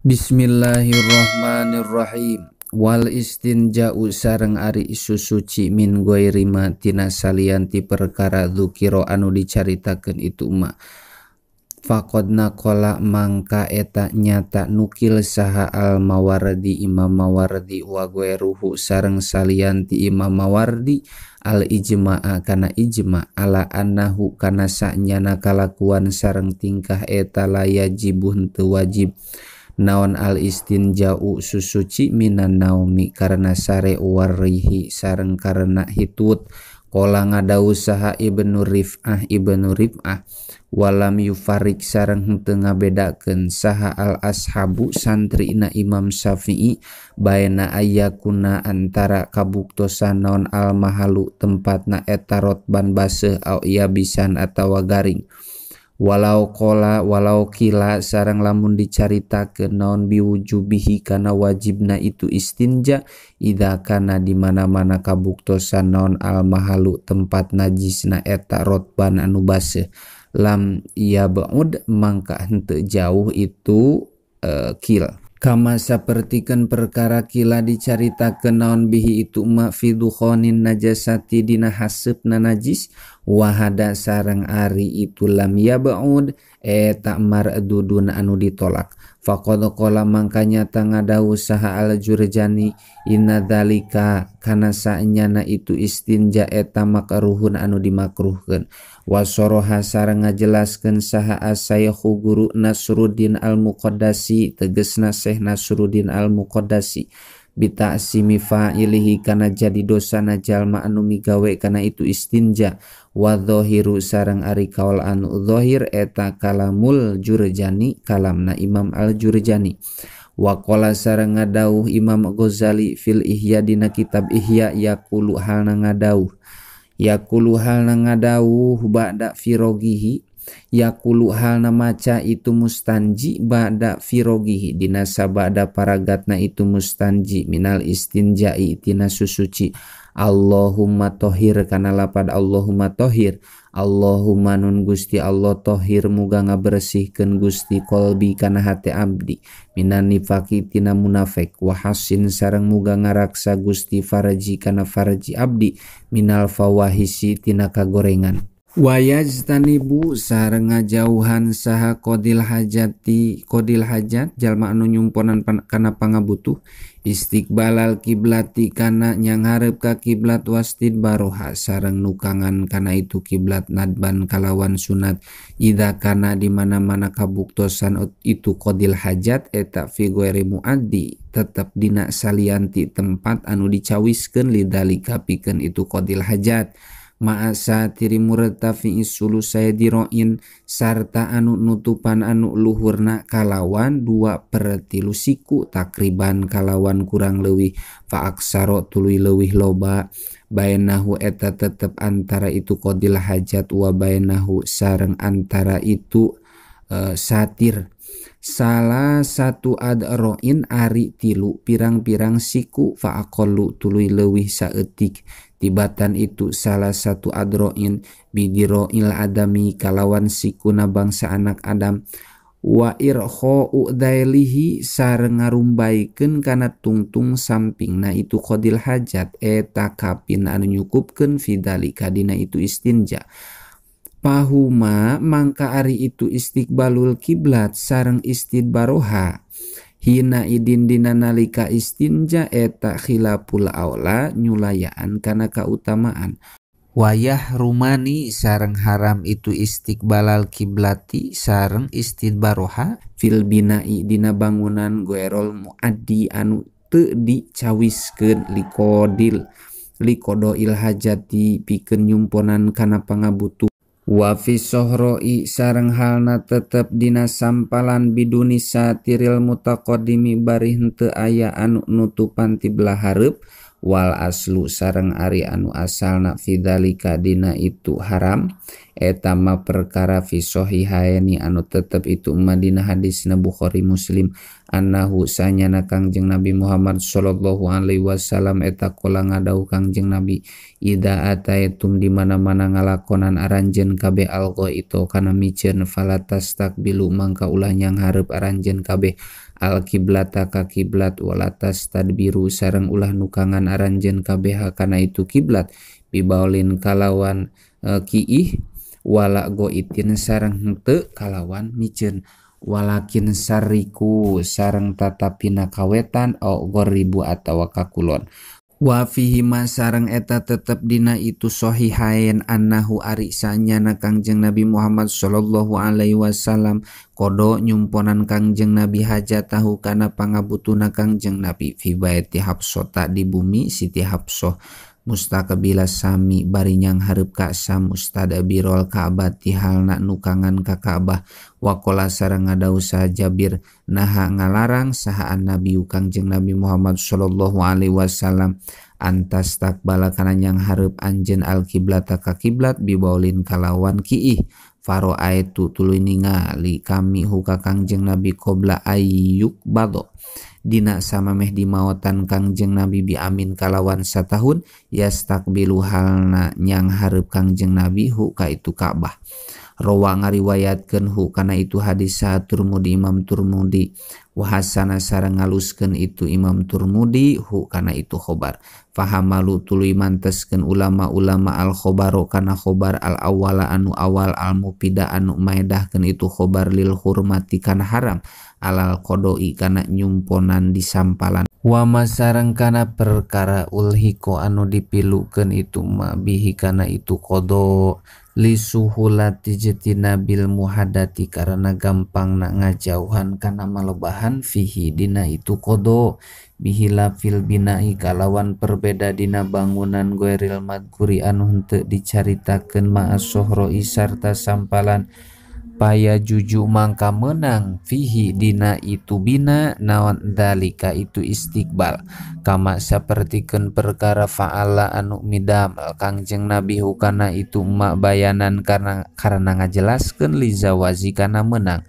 Bismillahirrahmanirrahim. Wal istinja'u sareng ari isu suci min ghairi ma tina salianti perkara dzukira anu dicaritakeun itu ma. Faqad naqala mangka eta nyata nukil saha al Mawardi Imam Mawardi wa ghairuhu sareng salianti Imam Mawardi al ijma'a kana ijma' ala annahu kana sanyana kalakuan sareng tingkah eta la yajibun teu wajib naon al istinja'u susuci minan naumi karena sare warihi sareng karena hitut. Qala ngadau saha Ibnu Rif'ah walam yufarik sareng henteu ngabedakeun saha al ashabu santrina Imam Syafi'i baina ayyakuna antara kabuktosan naon al mahalu tempatna eta rotban baseuh au yabisan atawa garing. Walau kila sareng lamun dicaritakeun naon biwujubihi kana wajibna itu istinja idza kana di mana-mana kabuktosan naon al mahalu tempat najisna eta rotban anu baseuh lam yab'ud mangka henteu jauh itu kil. Kama sapertikeun perkara kila dicaritakeun naon bihi itu ma fi dukhanin najasati dina haseupna najis wahada sareng ari itu lam yab'ud eta mardudun anu ditolak. Faqad qala mangka nyata ngadawuh saha al-Jurjani inna dzalika kana sanyana itu istinja eta makruhun anu dimakruhkeun. Wasoroha sareng ngajelaskeun saha as-Saykhu guru Nasruddin al-Muqaddasi tegasna Syekh Nasruddin al-Muqaddasi bita'simi fa'ilihi kana jadi dosana jalma anu migawe kana itu istinja wa dhahiru sareng ari kaul anu dhahir eta kalamul Jurjani kalamna Imam al-Jurjani. Wa qala sareng ngadawuh Imam Ghazali fil Ihya dina kitab Ihya yaqulu halna ngadawuh ba'da firogihi yaqulu halna maca itu mustanji ba'da firogihi dina sabada paragatna itu mustanji minal istinja'i tina susuci. Allahumma tohir kana lapad Allahumma tohir Allahumma nun Gusti Allah tohir muga ngabersihkeun Gusti qalbi kana hate abdi minan nifaqi tina munafik wa hasin sareng muga ngaraksa Gusti farji kana farji abdi minal fawahisi tina kagorengan. Wayajtanibu sareng ngajauhan saha qadil hajat jalma anu nyumponan kana pangabutuh istiqbalal kiblati kana nyangharep ka kiblat wastidbaroha sareng nukangan kana itu kiblat nadban kalawan sunat idza kana di mana-mana kabuktosan itu qadil hajat eta fi ghairi muaddi tetep dina salianti tempat anu dicawiskeun lidalika pikeun itu qadil hajat ma'asa tiri murtafi isulu saya diroin sarta anu nutupan anu luhurna kalawan 2/3 siku takriban kalawan kurang leuwih faaksaro tuluy leuwih loba bainahu eta tetep antara itu qadil hajat wa bainahu sareng antara itu satir salah satu adroin ari tilu pirang-pirang siku faaqallu tuluy leuwih saeutik tibatan itu salah satu adroin bidiroil adami kalawan sikuna bangsa anak Adam wa irkha'u dailihi sareng ngarumbaikeun kana tungtung sampingna itu qadil hajat eta kapin anu nyukupkeun fidalika dina itu istinja. Pahuma mangka ari itu istiqbalul kiblat sareng istidbaroha hina idin dina nalika istinja eta khilaful aula nyulayaan kana kautamaan. Wayah rumani sareng haram itu istiqbalal kiblati sareng istidbaroha fil binai dina bangunan ghairul muaddi anu teu dicawiskeun likodoil hajati pikeun nyumponan kana pangabutuh. Wa fi sohroi sareng halna tetep dina sampalan biduni satiril mutaqaddimi bari henteu aya anu nutupan ti belah hareup wal aslu sareng ari anu asalna fidzalika dina itu haram eta ma perkara fi sahihaini anu tetep itu madina hadisna Bukhari Muslim annahu sanyana Kangjeng Nabi Muhammad sallallahu alaihi wasallam eta qala ngadauh Kangjeng Nabi ida ataitum di mana-mana ngalakonan aranjeun kabeh algo itu kana miceun falatas takbilu mangka ulah nyang hareup aranjeun kabeh al kiblata ka kiblat walatas tadbiru sareng ulah nukangan aranjeun kabeh kana itu kiblat bibaulin kalawan kiih wala goitin sareng henteu kalawan miceun walakin sariku sareng tatapina kawetan au goribu atawa kakulon wa fihi ma sareng eta tetep dina itu sahihain annahu ari sanyana Kangjeng Nabi Muhammad sallallahu alaihi wasallam kodo nyumponan Kangjeng Nabi hajatahu kana pangabutuna Kangjeng Nabi fi baiti Hafsah di bumi Siti Hafsah mustaqbila sami bari nyang hareup ka Sam mustadbirul Ka'bah tihalna nukangan ka Ka'bah waqala sareng ngadauh sa Jabir naha ngalarang sahaan Nabi Kangjeng Nabi Muhammad sallallahu alaihi wasallam antas takbala kana nyang hareup anjeun al kiblata ka kiblat bibaulin kalawan kiih faro aitu tuluy ningali kami huka Kangjeng Nabi qabla ayyuk bado dina samameh dimaotan Kangjeng Nabi bi amin kalawan satahun yastakbilu halna nyang hareup Kangjeng Nabi hu ka itu Ka'bah rawa ngariwayatkeun hu kana itu hadis Turmudi Imam Turmudi wa hasana sareng ngaluskeun itu Imam Turmudi hu kana itu khobar fahamalu tuluy manteskeun ulama-ulama al khobaro kana khobar al awwala anu awal al mupida anu maedahkeun itu khobar lil hurmati kana haram alal qodoi kana nyumponan disampalan wa masareng kana perkara ulhiko anu dipilukeun itu ma bihi kana itu qodo li suhulati jetina bil muhadati karena gampang na ngajauhan kana malebahan fihi dina itu qodo bihila fil binai kalawan perbeda dina bangunan goeril madkuri anu henteu dicaritakeun ma'as sohroi sarta sampalan paya juju mangka menang fihi dina itu bina naon dalika itu istiqbal kama sapertikeun perkara fa'ala anu midam Kangjeng Nabi hukana itu mak bayanan karena ngajelaskeun li zawazi kana menang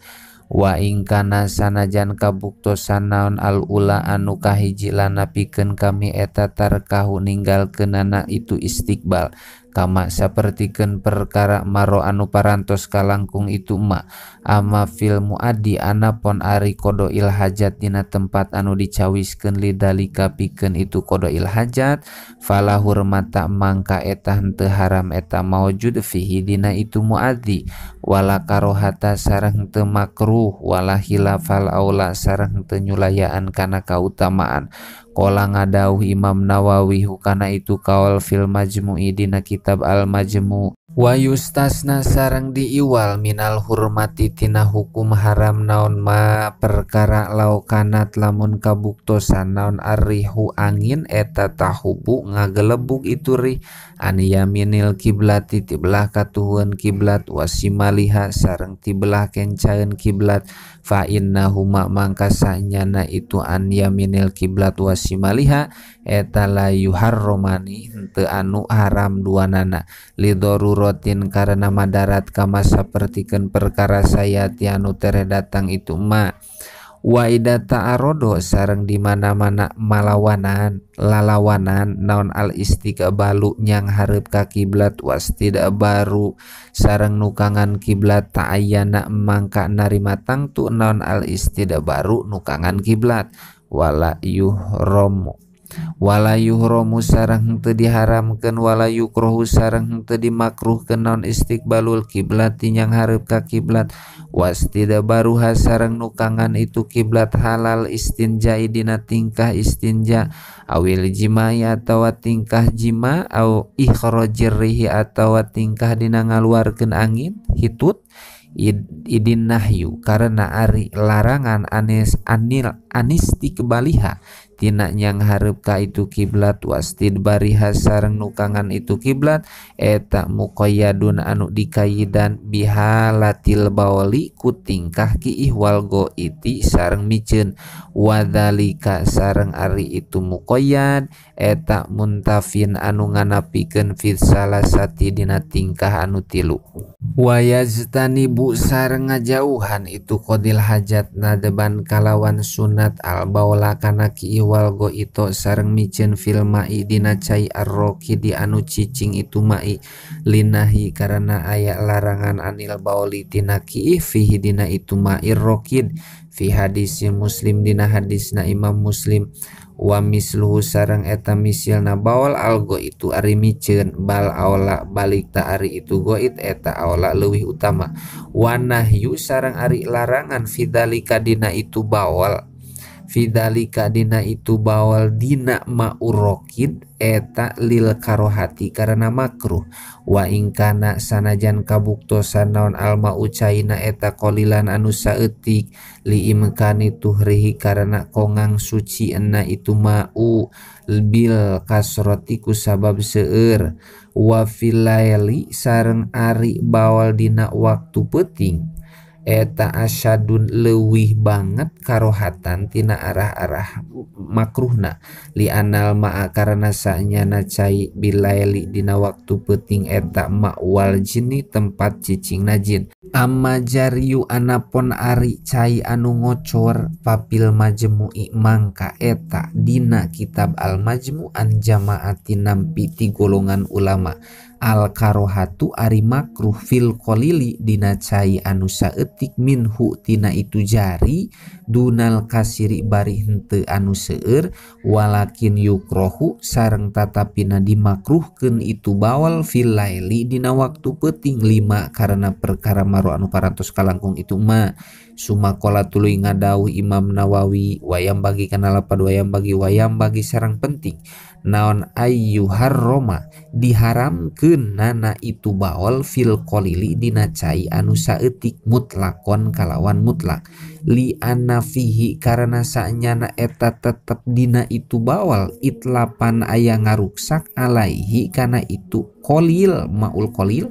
wa ingkana sanajan kabuktosan naon al ula anu kahiji lana pikeun kami eta tarkahu ninggalkeunana itu istiqbal kama sapertikeun perkara maro anu parantos kalangkung itu ma ama fil muaddi anapon ari qodoil hajat dina tempat anu dicawiskeun lidalika pikeun itu qodoil hajat fala hurmata mangka eta henteu haram eta maujud fihi dina itu muaddi wala karohata sareng teu makruh wala khilafal aula sareng teu nyulayaan kana kautamaan qala ngadauh Imam Nawawi hukana itu kaul fil majmu'i dina kitab al majmu' wa yustasna sareng diiwal minal hurmati tina hukum haram naon ma perkara laukanat lamun kabuktosan naon arrihu angin eta tahubu ngagelebuk itu rih an yaminil kiblati tibelah katuhun kiblat wasimaliha sareng tibelah kencaeun kiblat fa innahu mangka sanyana itu an yaminil kiblat wasimaliha eta la yuharromani henteu anu haram duanana lidoruratin karena madarat kama sapertikeun perkara sayati anu tere datang itu ma wa ida ta'arodo sareng di mana-mana malawanan lalawanan naon al istiqbalu nyang hareup ka kiblat wastida baru sareng nukangan kiblat ta'ayyana mangka narima tangtu naon al istida baru nukangan kiblat wala yuhromu sareng henteu diharamkeun wala yukrohu sareng henteu dimakruhkeun naon istiqbalul kiblat nyang hareup ka kiblat wastida baruha sareng nukangan itu kiblat halal istinjai dina tingkah istinja awil jimai atawa tingkah jima au ikhrajir rihi atawa tingkah dina ngaluarkeun angin hitut idin nahyu karena ari larangan anis istiqbaliha tina nyang hareup ka itu kiblat wastidbariha sareng nukangan itu kiblat eta muqayyadun anu dikaidan bihalatil bauli ku tingkah kiih wal goiti sareng miceun wadzalika sareng ari itu muqayyad eta muntafin anu nganapikeun fi salasati dina tingkah anu tilu wayajtanibu sareng ngajauhan itu qadil hajat nadeban kalawan sunat al baula kana ki wal go ito sareng miceun fil mai dina cai arroki di anu cicing itu mai linahi karena aya larangan anil bauli tina ki fihi dina itu mai rokid fi hadis Muslim dina hadisna Imam Muslim wa misluhu sareng eta misilna baul algo itu ari miceun bal aula balik ta ari itu goit eta aula leuwih utama wa nahyu sareng ari larangan fidzalika dina itu baul fidzalika dina itu baul dina ma'urokid eta lil karohati karena makruh wa ingkana sanajan kabuktosan naon alma ucaina eta qalilan anu saeutik li imkani tuhrihi karena kongang suci enna itu ma'u bil kasroti ku sabab seueur wa fil laili sareng ari baul dina waktu peuting eta asyadun leuwih banget karohatan tina arah-arah makruhna li anal ma'a karena sanyana cai bilaili dina waktu peuting eta ma'wal jinni tempat cicingna jin amma jariyu anapon ari cai anu ngocor papil majmu'i mangka eta dina kitab al majmu'an jama'ati nampi ti golongan ulama al karohatu ari makruh fil qalili dina cai anu saeutik minhu tina itu jari dunal kasiri bari henteu anu seueur walakin yukrohu sareng tatapina dimakruhkeun itu bawal fil laili dina waktu peuting lima karena perkara maro anu parantos kalangkung itu ma sumakola tuluy ngadawuh Imam Nawawi wayam bagi kana lapad wayam bagi sareng penting naon ayyuhar roma diharamkeun nana itu baol fil qalili dina cai anu saeutik mutlakon kalawan mutlak li anna fihi karena sanyana eta tetep dina itu bawal itlapan aya ngaruksak alaihi kana itu qalil maul qalil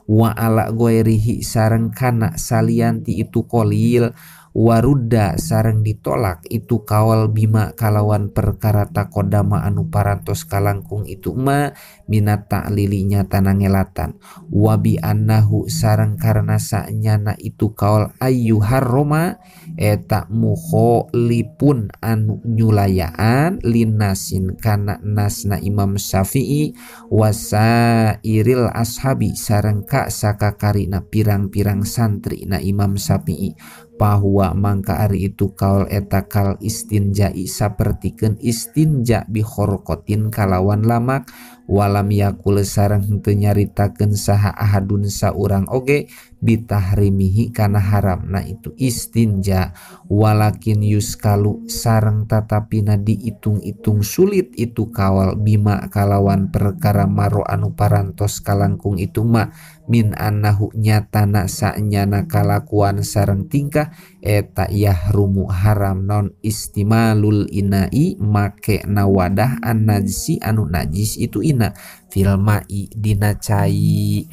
wa ala goerihi sareng kana salianti itu qalil warudda sareng ditolak itu kawal bima kalawan perkara takodama anu parantos kalangkung itu ma minat ta'lili nyata nangelatan wabi annahu sareng karena sanyana itu kawal ayyuhar roma eta muho lipun anu nyulayaan linasin kana nasna Imam Syafi'i wasa iril ashabi sareng ka sakakarina pirang-pirang santri na Imam Syafi'i bahwa mangka ari itu kaul eta kal istinja'i sapertikeun istinja bi khorqatin kalawan lamak walam yakul sareng henteu nyaritakeun saha ahadun saurang oge bitahrimihi kana haramna itu istinja walakin yuskalu sareng tatapina diitung-itung sulit itu kawal bima kalawan perkara maro anu parantos kalangkung itu ma min annahu nyatana sanyana kalakuan sareng tingkah eta yahrumu haram non istimalul inai make nawadah an najisi anu najis itu ina fil mai dina cai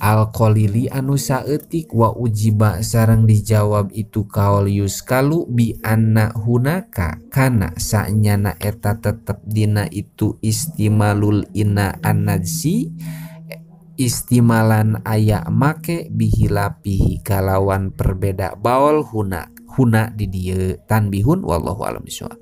al-qalili anu saeutik wa ujiba sareng dijawab itu kaul yuskalu bi anna hunaka kana sanyana eta tetep dina itu istimalul ina an-najsi istimalan aya make bihilapihi kalawan perbeda baul huna di dieu tanbihun wallahu a'lam bishawab.